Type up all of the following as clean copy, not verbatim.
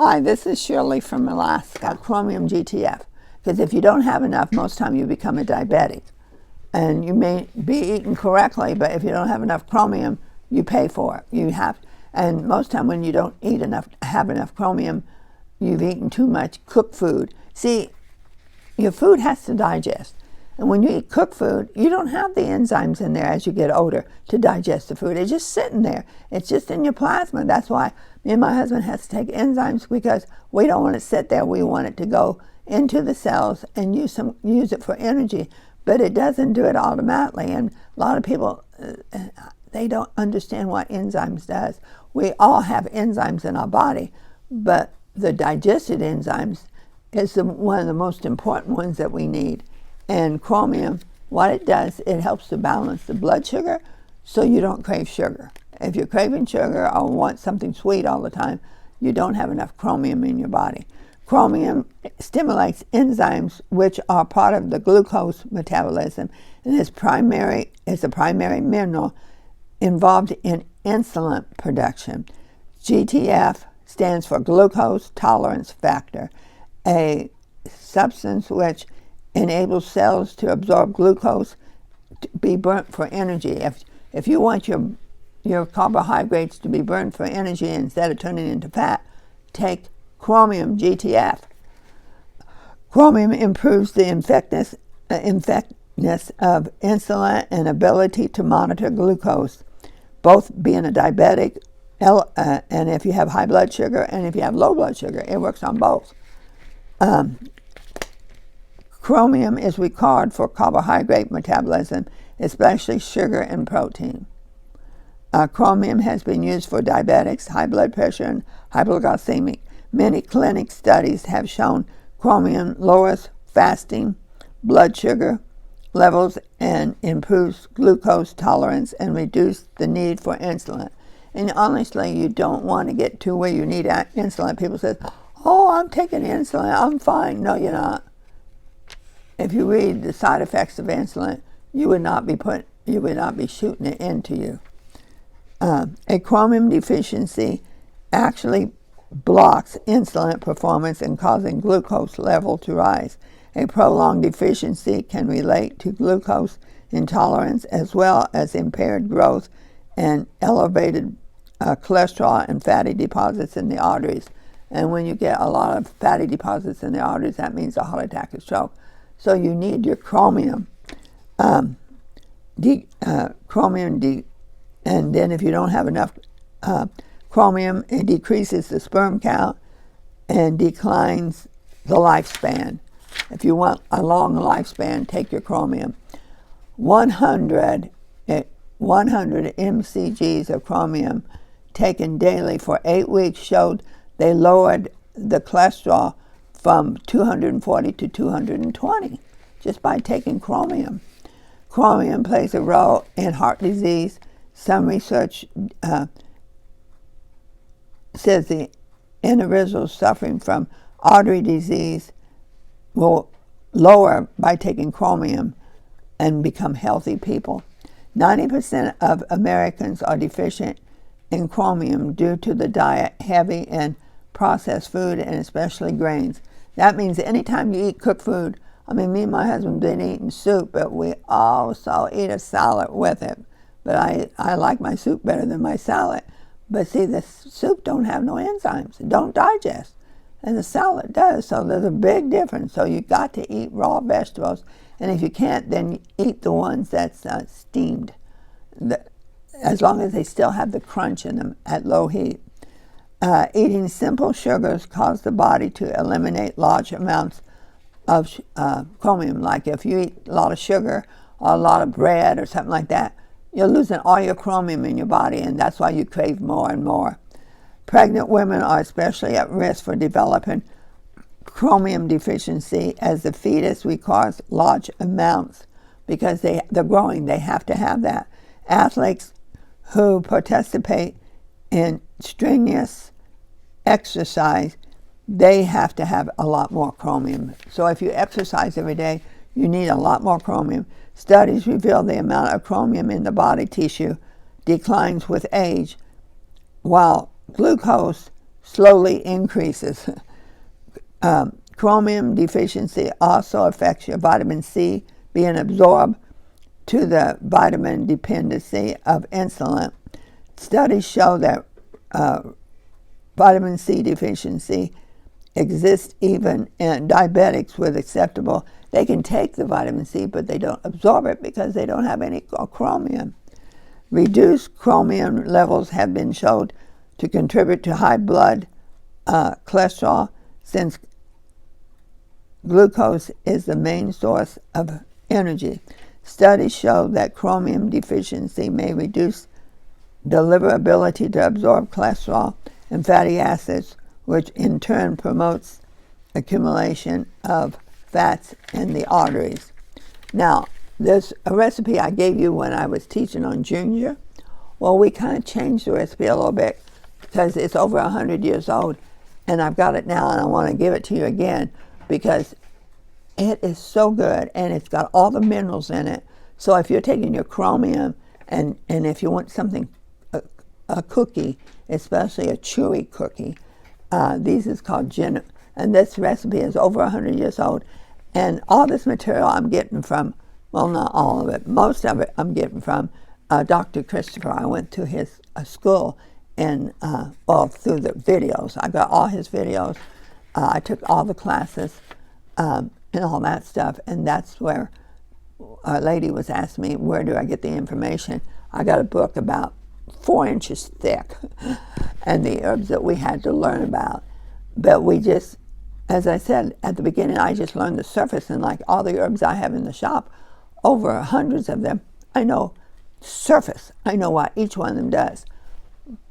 Hi, this is Shirley from Alaska, Chromium GTF. Because if you don't have enough, most time you become a diabetic. And you may be eating correctly, but if you don't have enough chromium, you pay for it. And most time when you don't have enough chromium, you've eaten too much cooked food. See, your food has to digest. And when you eat cooked food, you don't have the enzymes in there as you get older to digest the food. It's just sitting there. It's just in your plasma. That's why me and my husband has to take enzymes, because we don't want it to sit there. We want it to go into the cells and use it for energy. But it doesn't do it automatically. And a lot of people, they don't understand what enzymes does. We all have enzymes in our body, but the digested enzymes is one of the most important ones that we need. And chromium, what it does, it helps to balance the blood sugar so you don't crave sugar. If you're craving sugar or want something sweet all the time, you don't have enough chromium in your body. Chromium stimulates enzymes which are part of the glucose metabolism, and is a primary mineral involved in insulin production. GTF stands for glucose tolerance factor, a substance which enables cells to absorb glucose to be burnt for energy. If you want your carbohydrates to be burned for energy instead of turning into fat, take Chromium GTF. Chromium improves the effectiveness of insulin and ability to monitor glucose, both being a diabetic and if you have high blood sugar and if you have low blood sugar. It works on both. Chromium is required for carbohydrate metabolism, especially sugar and protein. Chromium has been used for diabetics, high blood pressure, and hypoglycemic. Many clinic studies have shown chromium lowers fasting blood sugar levels and improves glucose tolerance and reduces the need for insulin. And honestly, you don't want to get to where you need insulin. People say, "Oh, I'm taking insulin, I'm fine." No, you're not. If you read the side effects of insulin, you would not be shooting it into you. A chromium deficiency actually blocks insulin performance and causing glucose level to rise. A prolonged deficiency can relate to glucose intolerance as well as impaired growth and elevated cholesterol and fatty deposits in the arteries. And when you get a lot of fatty deposits in the arteries, that means a heart attack or stroke. So you need your chromium. And then if you don't have enough chromium, it decreases the sperm count and declines the lifespan. If you want a long lifespan, take your chromium. 100 mcgs of chromium taken daily for 8 weeks showed they lowered the cholesterol from 240 to 220 just by taking chromium. Chromium plays a role in heart disease. Some research says the individuals suffering from artery disease will lower by taking chromium and become healthy people. 90% of Americans are deficient in chromium due to the diet heavy in processed food and especially grains. That means anytime you eat cooked food, me and my husband have been eating soup, but we also eat a salad with it. But I like my soup better than my salad. But see, the soup don't have no enzymes. It don't digest. And the salad does, so there's a big difference. So you got to eat raw vegetables. And if you can't, then eat the ones that's steamed, as long as they still have the crunch in them at low heat. Eating simple sugars cause the body to eliminate large amounts of chromium. Like if you eat a lot of sugar or a lot of bread or something like that, you're losing all your chromium in your body, and that's why you crave more and more. Pregnant women are especially at risk for developing chromium deficiency, as the fetus requires large amounts because they're growing. They have to have that. Athletes who participate in strenuous exercise, they have to have a lot more chromium. So if you exercise every day, you need a lot more chromium. Studies reveal the amount of chromium in the body tissue declines with age, while glucose slowly increases. Chromium deficiency also affects your vitamin C being absorbed to the vitamin dependency of insulin. Studies show that vitamin C deficiency exists even in diabetics with acceptable. They can take the vitamin C, but they don't absorb it because they don't have any chromium. Reduced chromium levels have been shown to contribute to high blood cholesterol, since glucose is the main source of energy. Studies show that chromium deficiency may reduce the liver ability to absorb cholesterol and fatty acids, which in turn promotes accumulation of fats in the arteries. Now, there's a recipe I gave you when I was teaching on ginger. Well, we kind of changed the recipe a little bit because it's over 100 years old, and I've got it now, and I want to give it to you again because it is so good, and it's got all the minerals in it. So if you're taking your chromium, and if you want something, a cookie, especially a chewy cookie, this is called ginger, and this recipe is over 100 years old. And all this material I'm getting from, well, not all of it, most of it I'm getting from Dr. Christopher. I went to his school, and through the videos. I got all his videos. I took all the classes and all that stuff, and that's where a lady was asking me, where do I get the information? I got a book about 4 inches thick and the herbs that we had to learn about. But we just, as I said at the beginning, I just learned the surface, and like all the herbs I have in the shop, over hundreds of them, I know surface. I know what each one of them does.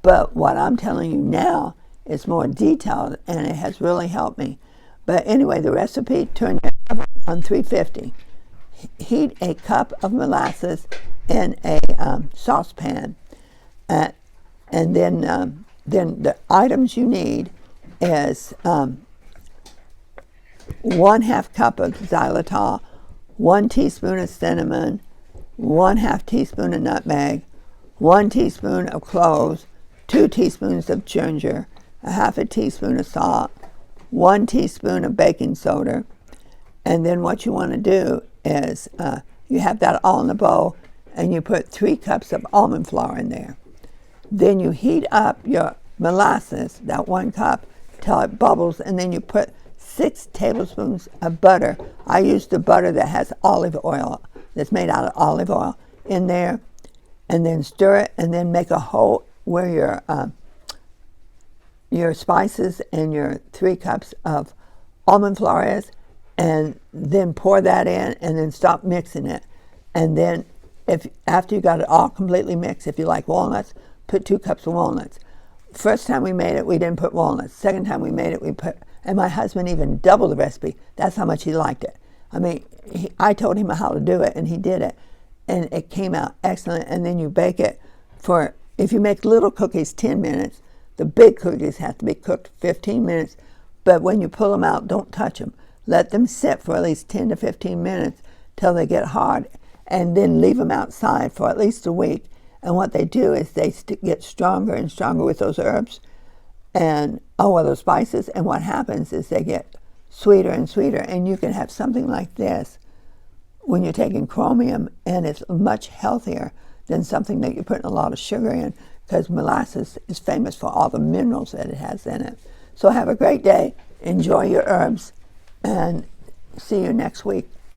But what I'm telling you now is more detailed, and it has really helped me. But anyway, the recipe, turn your oven on 350. Heat a cup of molasses in a saucepan. And then the items you need is 1/2 cup of xylitol, 1 teaspoon of cinnamon, 1/2 teaspoon of nutmeg, 1 teaspoon of cloves, 2 teaspoons of ginger, 1/2 teaspoon of salt, 1 teaspoon of baking soda. And then what you want to do is you have that all in a bowl, and you put 3 cups of almond flour in there. Then you heat up your molasses, that 1 cup, till it bubbles, and then you put 6 tablespoons of butter. I use the butter that has olive oil, that's made out of olive oil, in there, and then stir it, and then make a hole where your spices and your 3 cups of almond flour is, and then pour that in, and then stop mixing it. And then after you got it all completely mixed, if you like walnuts, put 2 cups of walnuts. First time we made it, we didn't put walnuts. Second time we made it, we put, and my husband even doubled the recipe. That's how much he liked it. I mean, I told him how to do it, and he did it, and it came out excellent. And then you bake it for, if you make little cookies, 10 minutes. The big cookies have to be cooked 15 minutes, but when you pull them out, don't touch them. Let them sit for at least 10 to 15 minutes till they get hard, and then leave them outside for at least a week. And what they do is they get stronger and stronger with those herbs and those spices. And what happens is they get sweeter and sweeter. And you can have something like this when you're taking chromium, and it's much healthier than something that you're putting a lot of sugar in, because molasses is famous for all the minerals that it has in it. So have a great day. Enjoy your herbs, and see you next week.